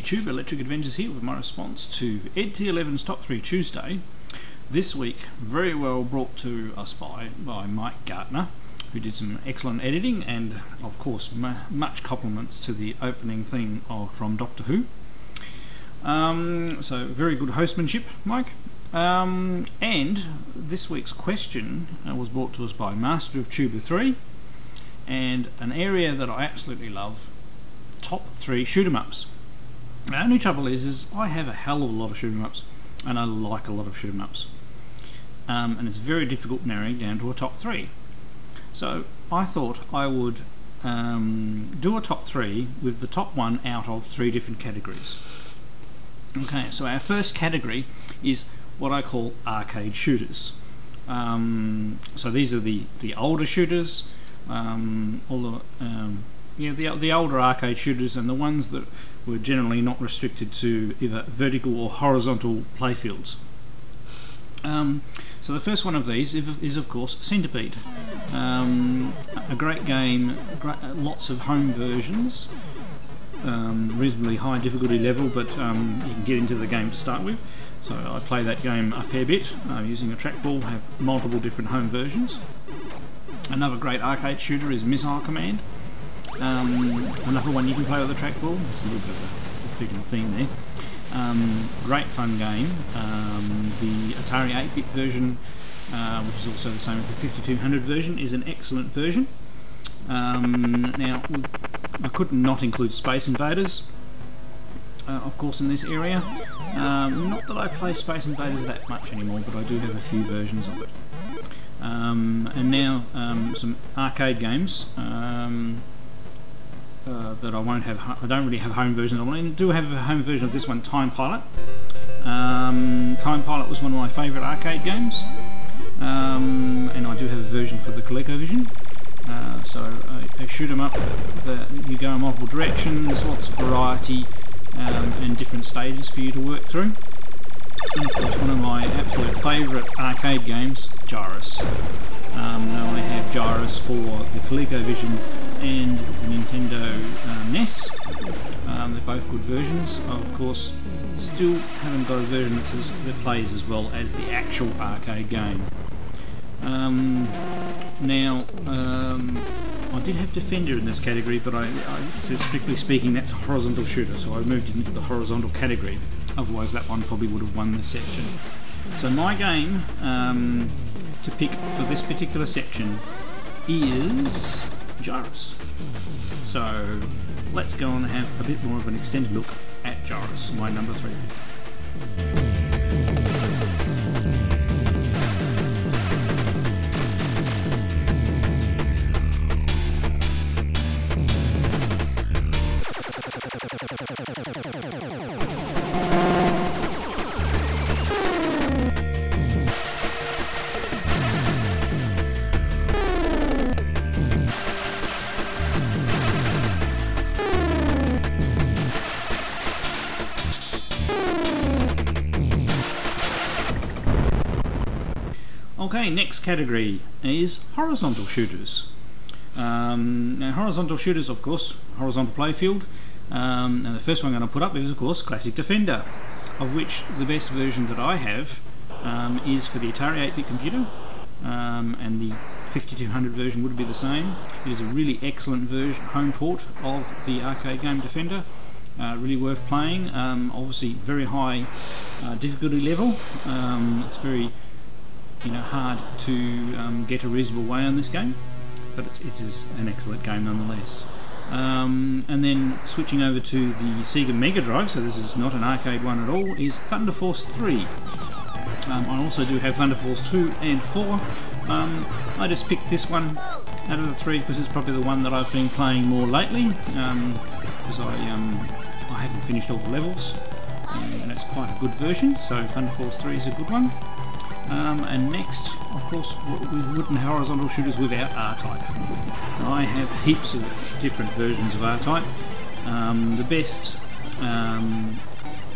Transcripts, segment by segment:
YouTube, Electric Adventures here with my response to edt11's Top 3 Tuesday. This week, very well brought to us by MikeGartner, who did some excellent editing and, of course, much compliments to the opening theme from Doctor Who. So, very good hostmanship, Mike. And this week's question was brought to us by MasterOfTuba3, and an area that I absolutely love, top 3 shoot-em-ups. The only trouble is I have a hell of a lot of shoot-em-ups, and I like a lot of shoot-em-ups, and it's very difficult narrowing down to a top 3. So I thought I would do a top 3 with the top 1 out of 3 different categories. Okay, so our first category is what I call arcade shooters. So these are the older shooters, the older arcade shooters, and the ones that were generally not restricted to either vertical or horizontal playfields. So the first one of these is of course Centipede. A great game, lots of home versions, reasonably high difficulty level, but you can get into the game to start with. So I play that game a fair bit using a trackball, have multiple different home versions. Another great arcade shooter is Missile Command. Another one you can play with a trackball. There's a little bit of a repeating theme there. Great fun game. The Atari 8-bit version, which is also the same as the 5200 version, is an excellent version. Now, I could not include Space Invaders, of course, in this area. Not that I play Space Invaders that much anymore, but I do have a few versions of it. And now some arcade games that I won't have. I don't really have home versions of. I do have a home version of this one, Time Pilot. Time Pilot was one of my favourite arcade games, and I do have a version for the ColecoVision. So a shoot 'em up that you go in multiple directions, lots of variety, and different stages for you to work through. And of course, one of my absolute favourite arcade games, Gyrus. Now I have Gyrus for the ColecoVision and the Nintendo NES. They're both good versions. Of course, still haven't got a version that plays as well as the actual arcade game. Now, I did have Defender in this category, but so strictly speaking, that's a horizontal shooter, so I moved it into the horizontal category. Otherwise, that one probably would have won this section. So my game to pick for this particular section is Gyrus. So let's go on and have a bit more of an extended look at Gyrus, my number 3. Okay, next category is horizontal shooters. Now horizontal shooters, of course, horizontal playfield. And the first one I'm going to put up is, of course, Classic Defender, of which the best version that I have is for the Atari 8-bit computer, and the 5200 version would be the same. It is a really excellent version, home port of the arcade game Defender. Really worth playing. Obviously, very high difficulty level. It's very hard to get a reasonable way on this game, but it is an excellent game nonetheless. And then switching over to the Sega Mega Drive, so this is not an arcade one at all, is Thunder Force 3. I also do have Thunder Force 2 and 4. I just picked this one out of the 3 because it's probably the one that I've been playing more lately, because I haven't finished all the levels, and it's quite a good version, so Thunder Force 3 is a good one. And next, of course, we wouldn't have horizontal shooters without R-Type. I have heaps of different versions of R-Type. The best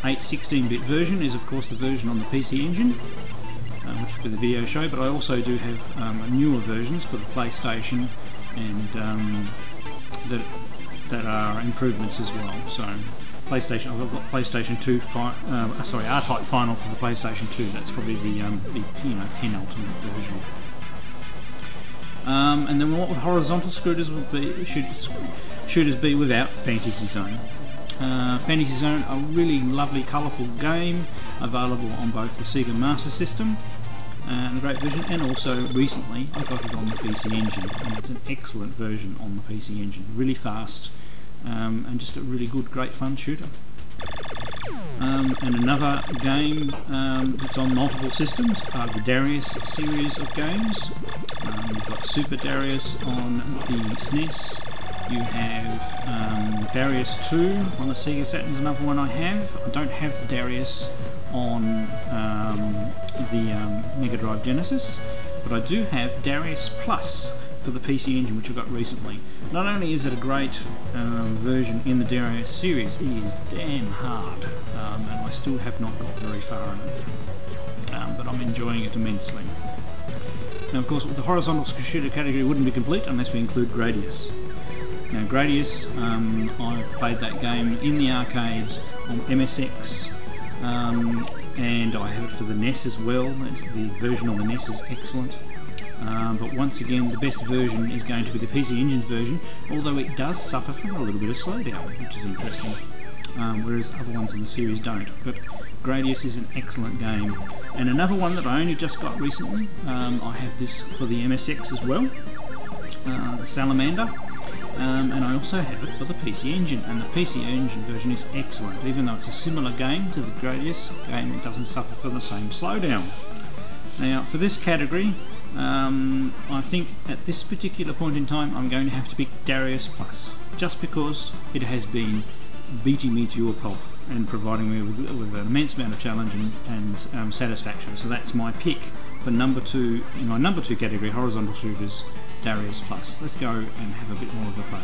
8 16-bit version is, of course, the version on the PC Engine. which will be the video show, but I also do have newer versions for the PlayStation, and that are improvements as well. So PlayStation, I've got PlayStation 2, R-Type Final for the PlayStation 2. That's probably the penultimate version. And then what would horizontal shooters be without Fantasy Zone? Fantasy Zone, a really lovely, colourful game, available on both the Sega Master System and a great version, and also recently I got it on the PC Engine, and it's an excellent version on the PC Engine. Really fast, and just a really good, great fun shooter. And another game that's on multiple systems are the Darius series of games. You've got Super Darius on the SNES. You have Darius 2 on the Sega Saturn, is another one I have. I don't have the Darius on the Mega Drive Genesis, but I do have Darius Plus for the PC Engine, which I got recently. Not only is it a great version in the Darius series, it is damn hard, and I still have not got very far in it, but I'm enjoying it immensely. Now, of course, the horizontal shooter category wouldn't be complete unless we include Gradius. Now, Gradius, I've played that game in the arcades on MSX, and I have it for the NES as well. The version on the NES is excellent. But once again, the best version is going to be the PC Engine's version, although it does suffer from a little bit of slowdown, which is interesting, whereas other ones in the series don't. But Gradius is an excellent game. And another one that I only just got recently, I have this for the MSX as well, Salamander, and I also have it for the PC Engine, and the PC Engine version is excellent. Even though it's a similar game to the Gradius game, it doesn't suffer from the same slowdown. Now, for this category, I think at this particular point in time I'm going to have to pick Darius Plus, just because it has been beating me to your pulp and providing me with an immense amount of challenge and satisfaction. So that's my pick for number 2, in my number 2 category, horizontal shooters, Darius Plus. Let's go and have a bit more of a play.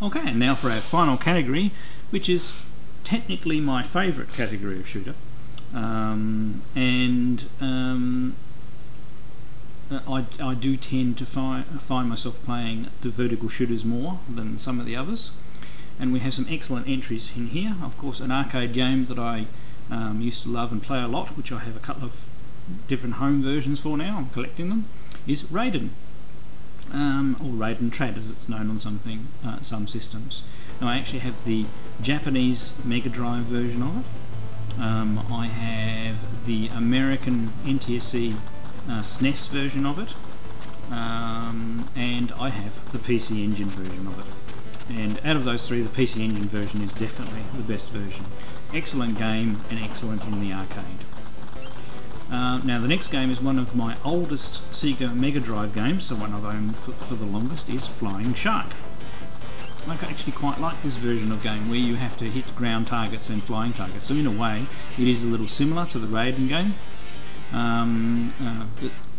Okay, and now for our final category, which is technically my favourite category of shooter, I do tend to find myself playing the vertical shooters more than some of the others, and we have some excellent entries in here. Of course, an arcade game that I used to love and play a lot, which I have a couple of different home versions for now, I'm collecting them, is Raiden. Or Raiden Trad as it's known on some systems. Now I actually have the Japanese Mega Drive version of it. I have the American NTSC SNES version of it, and I have the PC Engine version of it. And out of those three, the PC Engine version is definitely the best version. Excellent game and excellent in the arcade. Now the next game is one of my oldest Sega Mega Drive games, so one I've owned for the longest, is Flying Shark. I actually quite like this version of game where you have to hit ground targets and flying targets, so in a way it is a little similar to the Raiden game.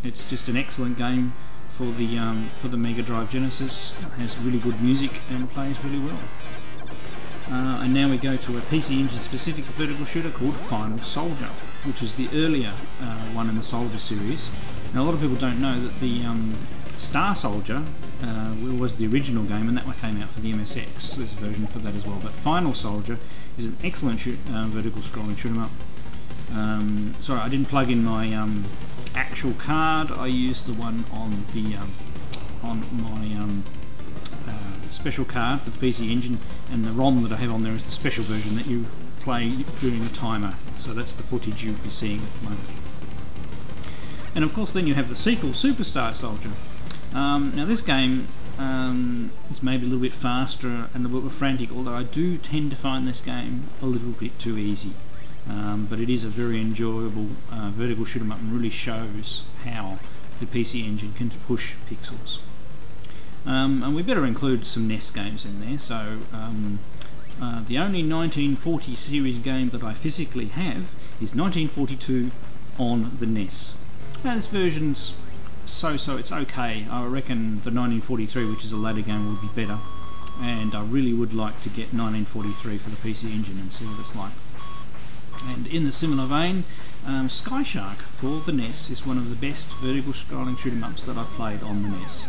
It's just an excellent game for the Mega Drive Genesis. It has really good music and plays really well. And now we go to a PC Engine specific vertical shooter called Final Soldier, which is the earlier one in the Soldier series. Now a lot of people don't know that the Star Soldier was the original game, and that one came out for the MSX. There's a version for that as well. But Final Soldier is an excellent vertical scrolling shoot 'em up. Sorry, I didn't plug in my actual card. I used the one on the on my special card for the PC Engine, and the ROM that I have on there is the special version that you play during the timer. So that's the footage you'll be seeing at the moment. And of course, then you have the sequel, Superstar Soldier. Now this game is maybe a little bit faster and a little bit frantic, although I do tend to find this game a little bit too easy. But it is a very enjoyable vertical shoot 'em up, and really shows how the PC Engine can push pixels. And we better include some NES games in there. So the only 1940 series game that I physically have is 1942 on the NES. Now this version's so it's okay. I reckon the 1943, which is a later game, would be better, and I really would like to get 1943 for the PC Engine and see what it's like. And in the similar vein, Sky Shark for the NES is one of the best vertical scrolling shoot 'em ups that I've played on the NES.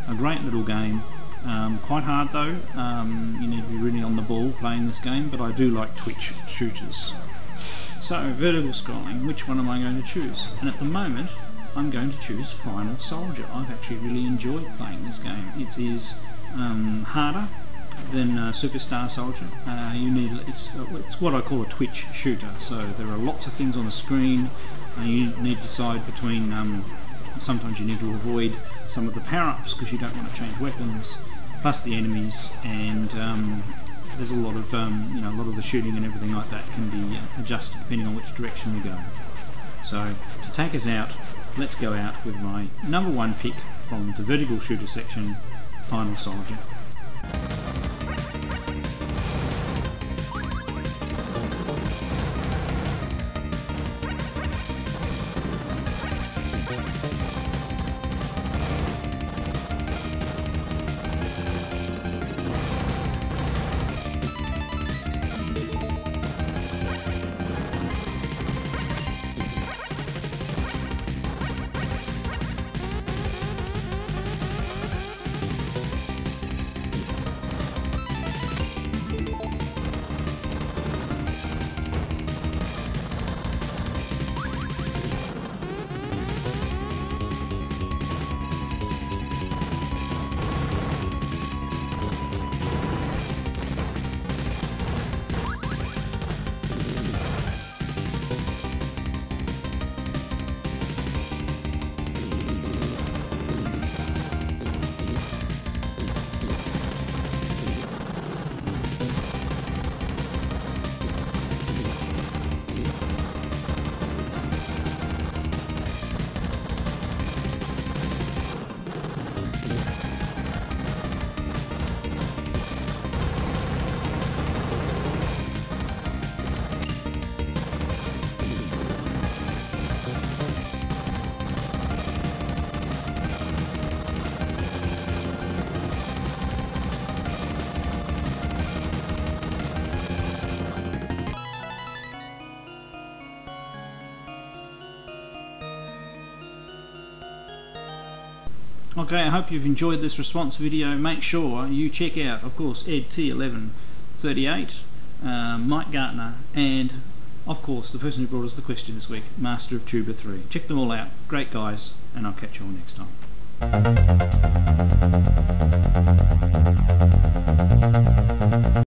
A great little game, quite hard though. You need to be really on the ball playing this game, but I do like twitch shooters. So vertical scrolling, which one am I going to choose? And at the moment I'm going to choose Final Soldier. I've actually really enjoyed playing this game. It is harder than Superstar Soldier. It's what I call a twitch shooter, so there are lots of things on the screen. You need to decide between sometimes you need to avoid some of the power-ups because you don't want to change weapons, plus the enemies, and there's a lot of a lot of the shooting and everything like that can be adjusted depending on which direction you go. So to take us out, let's go out with my number one pick from the vertical shooter section, Final Soldier. Okay, I hope you've enjoyed this response video. Make sure you check out, of course, edt1138, MikeGartner, and of course the person who brought us the question this week, MasterOfTuba3. Check them all out. Great guys, and I'll catch you all next time.